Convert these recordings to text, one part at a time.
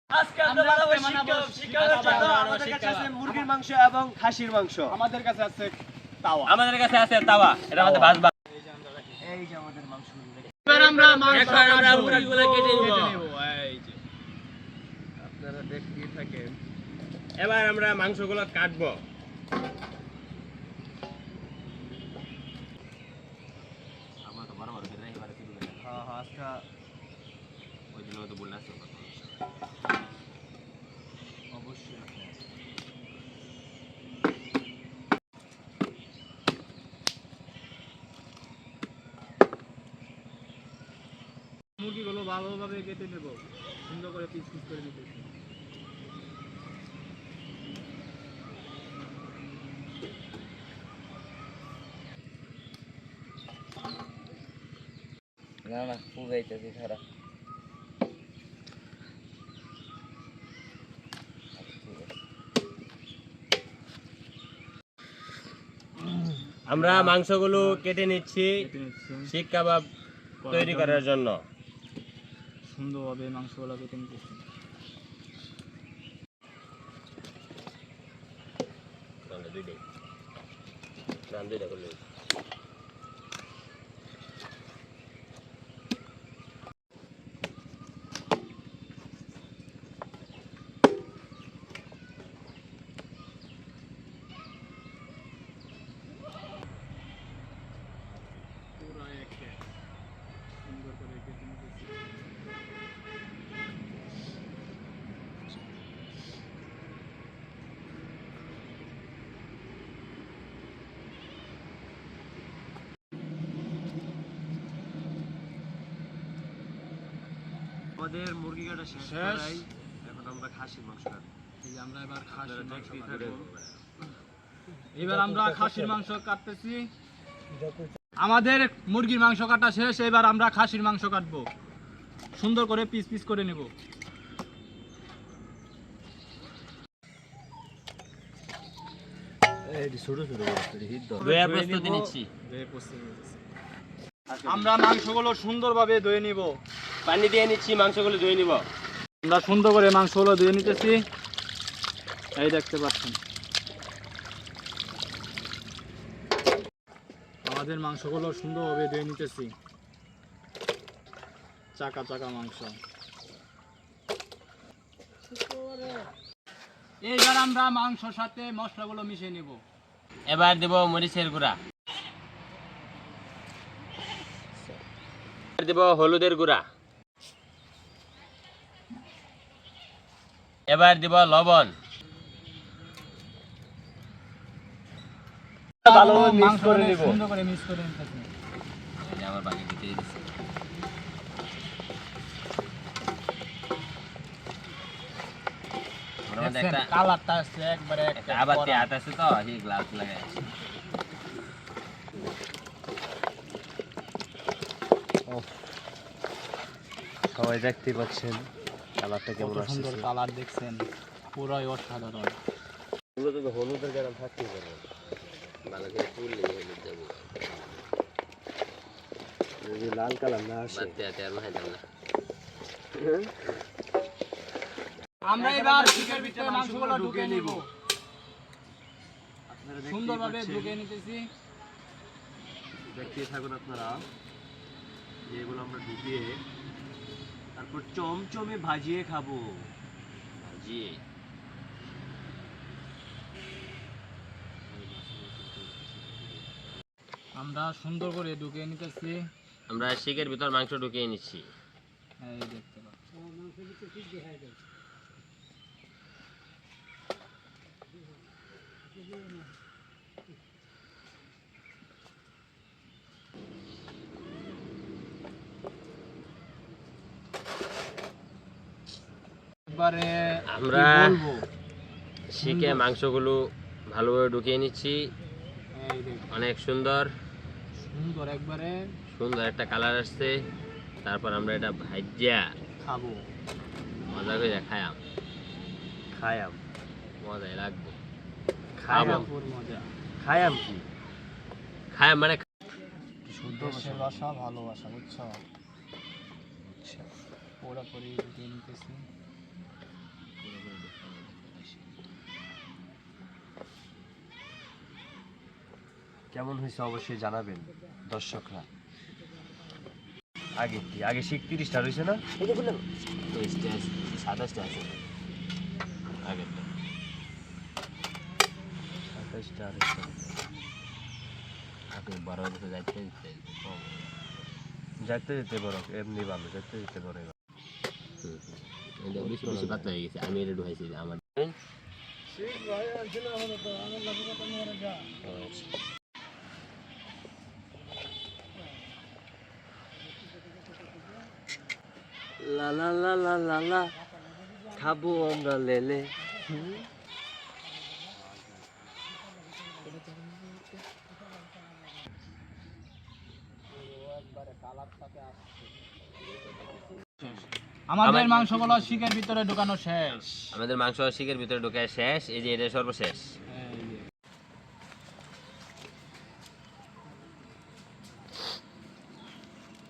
আজকে আমরা বানাবো শিকারের জন্য আমাদের কাছে আছে মুরগির মাংস এবং খাসির মাংস। আমাদের কাছে আছে তাওয়া। আমাদের কাছে আছে তাওয়া, এটা আমাদের ভাজবা। এই যে আমাদের মাংস। এবার আমরা মাংস এখন আমরা মুরগিগুলো কেটে নিব। এই যে আপনারা দেখতেই থাকেন। এবার আমরা মাংসগুলো কাটবো। হ্যাঁ হ্যাঁ আজকে ওই দিন তো বললাম অবশ্যই মুরগিগুলো ভালোভাবে কেটে নেব, সুন্দর করে পিস পিস করে নিতেছি। না না পুরাইতেছি খারাপ। আমরা মাংসগুলো কেটে নিচ্ছি শিক কাবাব তৈরি করার জন্য। সুন্দরভাবে মাংসগুলো কেটে নিতেছি। সুন্দর করে কেটে নিতেছি। আমাদের মুরগি কাটা শেষ করাই, এখন আমরা খাসির মাংস কাটবো। এই যে আমরা এবার খাসির মাংস কাটবো। এবার আমরা খাসির মাংস কাটতেছি। আমাদের মুরগির মাংস কাটা শেষ, এবার আমরা খাসির মাংস কাটবো। সুন্দর করে পিস পিস করে নেব। আমরা মাংসগুলো সুন্দরভাবে ধুয়ে নিব। পানি দিয়ে নিচ্ছি, মাংসগুলো ধুয়ে নিব। আমরা সুন্দর করে মাংসগুলো ধুয়ে নিতেছি। এই দেখতে পাচ্ছেন আমাদের মাংসগুলো সুন্দরভাবে ধুয়ে নিতেছি। চাকা চাকা মাংস। এইবার আমরা মাংসর সাথে মশলাগুলো মিশিয়ে নেব। এবার দেব মরিচের গুঁড়া, দেব হলুদের গুঁড়া, এবার দেব লবণ। ভালোভাবে মিক্স করে নেব। সুন্দর করে মিক্স করে নিতেছি। আমার বাকি দিতে দিচ্ছি। কালারটা আছে একবারে আবার পেঁয়াজ আছে তো এই গ্লাস লাগাই আছে। সবাই দেখতে পাচ্ছেন কালারটা কেমন কত আসছে। সুন্দর কালার দেখছেন, পুরোই অসাধারণ। এগুলো তো হলুদের গ্রাম থাকতেই পারে। ভালো করে পুড়লে হলুদ যাবো। যদি লাল কালার না আসে আমরা এবার চিকের ভিতরে মাংসগুলো ঢুকিয়ে নিব। সুন্দরভাবে ঢুকিয়ে নিতেছি। দেখতে থাকুন আপনারা, এগুলো আমরা ঢুকিয়ে তারপর চমচমে ভাজিয়ে খাবো। ভাজিয়ে আমরা সুন্দর করে ঢুকিয়ে নিতেছি। আমরা শিকের ভিতর মাংস ঢুকিয়ে নিচ্ছি। এই দেখতে পাচ্ছেন এবারে আমরা শিকে মাংসগুলো ভালোভাবে ঢুকিয়ে নিচ্ছি। এই দেখুন অনেক সুন্দর সুন্দর একবারে সুন্দর একটা কালার আসছে। তারপর আমরা এটা ভাজিয়া খাবো। মজা করে খায়াম মজাই লাগবে। খাবো মজা। খায়াম কি? খায়াম মানে শুদ্ধ দেশের ভাষা ভালোবাসা, বুঝছো? পুরোপুরি ঢুকিয়ে নিতেছি। কেমন হয়েছে অবশ্যই জানাবেন দর্শকরা। আগে কি আগে শিখ 30টা রয়েছে না? এই যে বললাম তো স্টেজ 27টা আছে আগেরটা 27টা আর আপনি বড় হতে যাইতে যাইতে যেতে বড় এমনি ভালো, যাইতে যেতে বড় বেশি বেশি পাতলা হয়ে গেছে, আমি এটা ঢুকাইছি আমার লা লা লা লা লা লা খাবো আমরা লেলে। আমাদের মাংসগুলো শিকের ভিতরে ঢোকানো শেষ। আমাদের মাংস শিকের ভিতরে ঢুকে শেষ, এই যে এটা সর্বশেষ।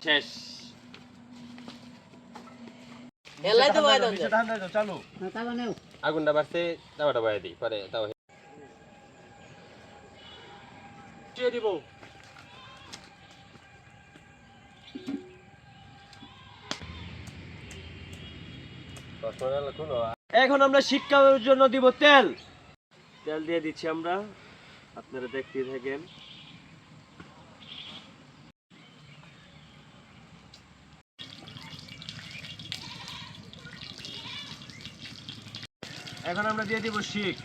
শেষ এলাই তো ভাই চালু আগুনটা বাড়ছে, তাওয়াটা বাইরে দিই পরে তাও দিব। এখন আমরা শিক্ষার জন্য দিব তেল। তেল দিয়ে দিচ্ছি আমরা, আপনারা দেখতে থাকেন। এখন আমরা দিয়ে দিব শিক।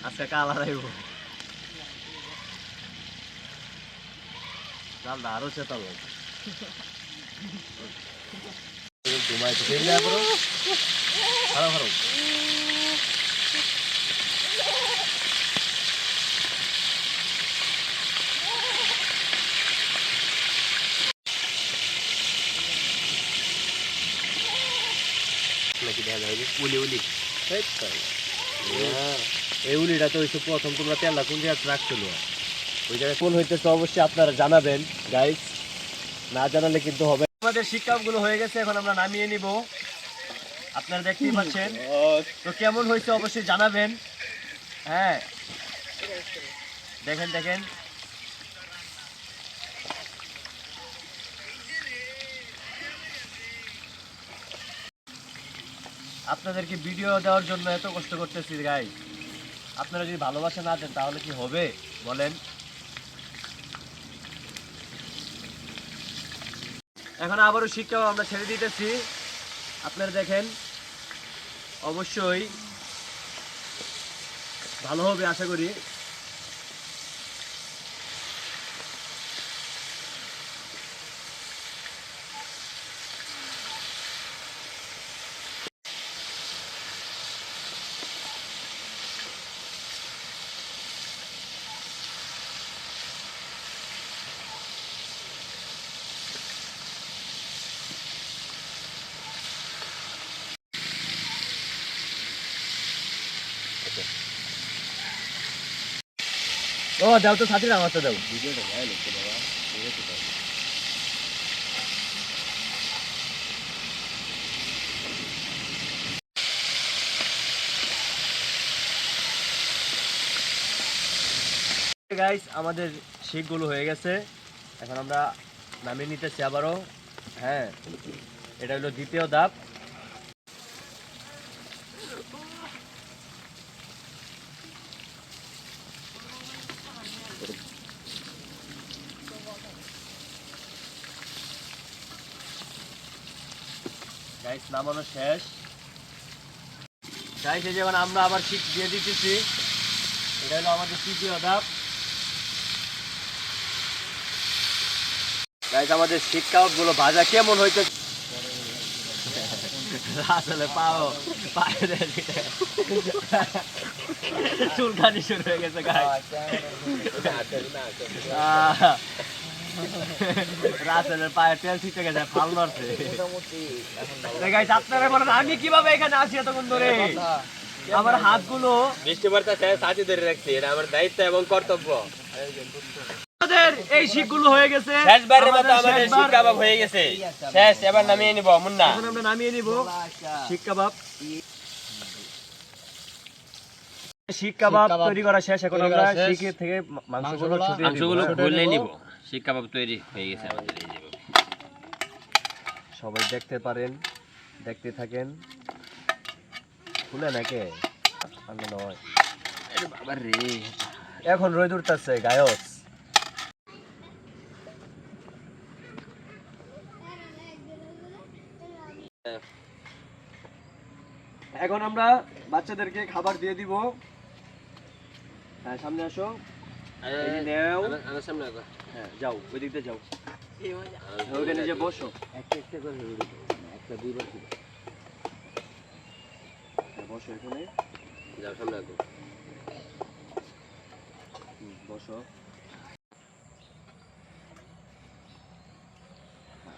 আজকে কালার আইব, ডালটা আরো চেতাল ঘুমাইতে ফেললে করো খারাপ খারাপ। নাকি দেখা যায় উলি উলি এই উলিটা তো হইছে প্রথম, তোমরা তেলটা কোন জায়গায় রাখছিল ওই জায়গায় কোন হইতেছে অবশ্যই আপনারা জানাবেন গাইস, না জানালে কিন্তু হবে। আমাদের শিক্ষাগুলো হয়ে গেছে, এখন আমরা নামিয়ে নিব। আপনারা দেখতেই পাচ্ছেন তো কেমন হয়েছে অবশ্যই জানাবেন। হ্যাঁ দেখেন দেখেন আপনাদেরকে ভিডিও দেওয়ার জন্য এত কষ্ট করতেছি গাইস, আপনারা যদি ভালোবাসা না দেন তাহলে কি হবে বলেন। এখন আবারও শিক্ষা আমরা ছেড়ে দিতেছি, আপনারা দেখেন অবশ্যই ভালো হবে আশা করি। Okay. ও দাও তো ছাতির আমারটা দাও গাইস আমাদের শিকগুলো হয়ে গেছে, এখন আমরা নামিয়ে নিতেছি আবারও। হ্যাঁ, এটা হলো দ্বিতীয় ধাপ। গাইস নামানো শেষ। গাইস এই যে এখন আমরা আবার শিক দিয়ে দিতেছি, এটা হলো আমাদের তৃতীয় ধাপ। গাইস আমাদের শিক কাবাব গুলো ভাজা কেমন হইতে আসলে চুলকানি শুরু হয়ে গেছে গাইস। রাসেলের পায়ে তেল ছিটে গেছে, ফাল মারছে। গাইস আপনারা বলেন আমি কিভাবে এখানে আসি এতক্ষণ ধরে? আমার হাতগুলো বৃষ্টি পড়তেছে, সাথে ধরে রাখছি, এটা আমার দায়িত্ব এবং কর্তব্য। আমাদের এই শিকগুলো হয়ে গেছে, শেষবারের মতো আমাদের শিক কাবাব হয়ে গেছে শেষ। এবার নামিয়ে নিব মুন্না। এখন আমরা নামিয়ে নিব শিক কাবাব। শিক কাবাব তৈরি করা শেষ, এখন আমরা শিকের থেকে মাংসগুলো মাংসগুলো খুলে নিব। শিক কাবাব তৈরি হয়ে গেছে আমাদের। এই যে সবাই দেখতে পারেন, দেখতে থাকেন। খুলে নাকি নয় বাবা রে, এখন রোদ উঠতেছে গায়স। এখন আমরা বাচ্চাদেরকে খাবার দিয়ে দিব। হ্যাঁ সামনে আসো, এই যে নেও। আমার সামনে আগো। হ্যাঁ যাও, ওই দিক দিয়ে যাও, ওখানে যে বসো। একটা একটা করে একটা দুইবার দিব। বসো এখানে, যাও সামনে আগো। বসো।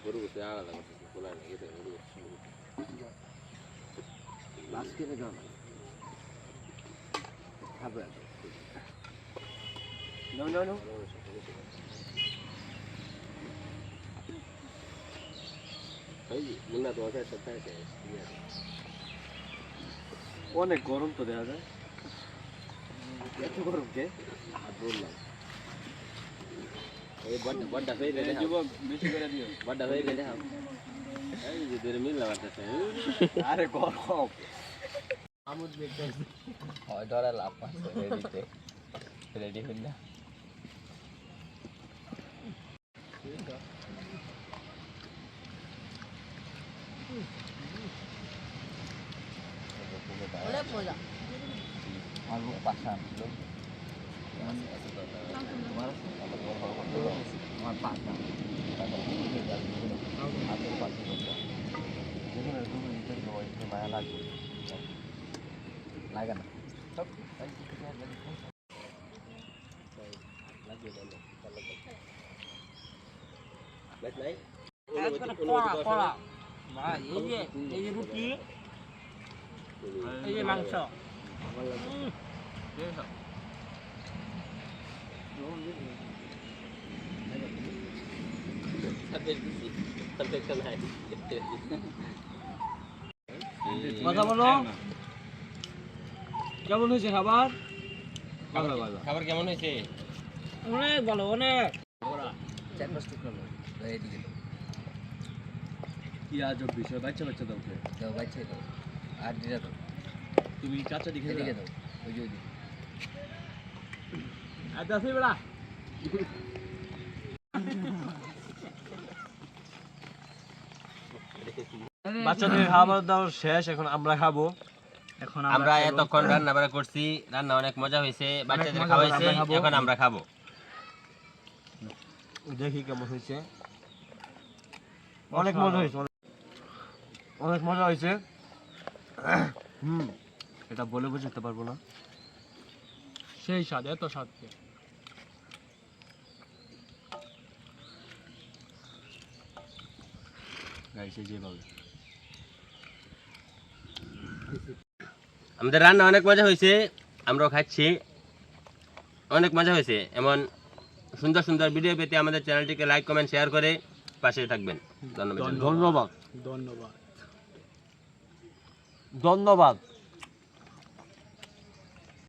গরু বসে আলাদা কথা বলা না, এটা গরু লাস্টে না গান খাবে। নো নো নো, এই মুন্না তোমার কাছে সব থাকে। অনেক গরম তো দেখা যায়। এত গরম কে? হাত বললাম এই বড় বড় হয়ে গেলে যুবক বেশি করে দিও। বড় হয়ে গেলে হাম এই যে ধরে মিল লাগাতে। আরে গরম আমুদ দেখতে হয় ডরা লাভ পাচ্ছে রেডিতে। রেডি হইল না অনেক মজা। আর বুক পাশা লোক আমার পাশা হাতের পাশে মায়া লাগবে লাগে না সব এই যে রুটি, এই যে মাংস, কথা বলো। কেমন হয়েছে খাবার? খাবার কেমন হয়েছে? অনেক ভালো, অনেক। কি আজব বিষয়, বাচ্চা বাচ্চা দাও কে? দাও বাচ্চা দাও আর দিদা দাও। তুমি কাঁচা দিকে এদিকে দাও ওই যে আচ্ছা আসি বেড়া। বাচ্চাদের খাবার দাও শেষ, এখন আমরা খাবো। এখন আমরা এতক্ষণ রান্না বাড়া করছি, রান্না অনেক মজা হয়েছে, বাচ্চাদের খাওয়াইছে, এখন আমরা খাবো। দেখি কেমন হয়েছে। অনেক মজা হয়েছে, অনেক মজা হয়েছে। এটা বলে বোঝাতে পারবো না, সেই স্বাদ, এত স্বাদ। গাইছে যেভাবে। আমাদের রান্না অনেক মজা হয়েছে, আমরাও খাচ্ছি। অনেক মজা হয়েছে। এমন সুন্দর সুন্দর ভিডিও পেতে আমাদের চ্যানেলটিকে লাইক কমেন্ট শেয়ার করে পাশে থাকবেন। ধন্যবাদ। ধন্যবাদ। ধন্যবাদ।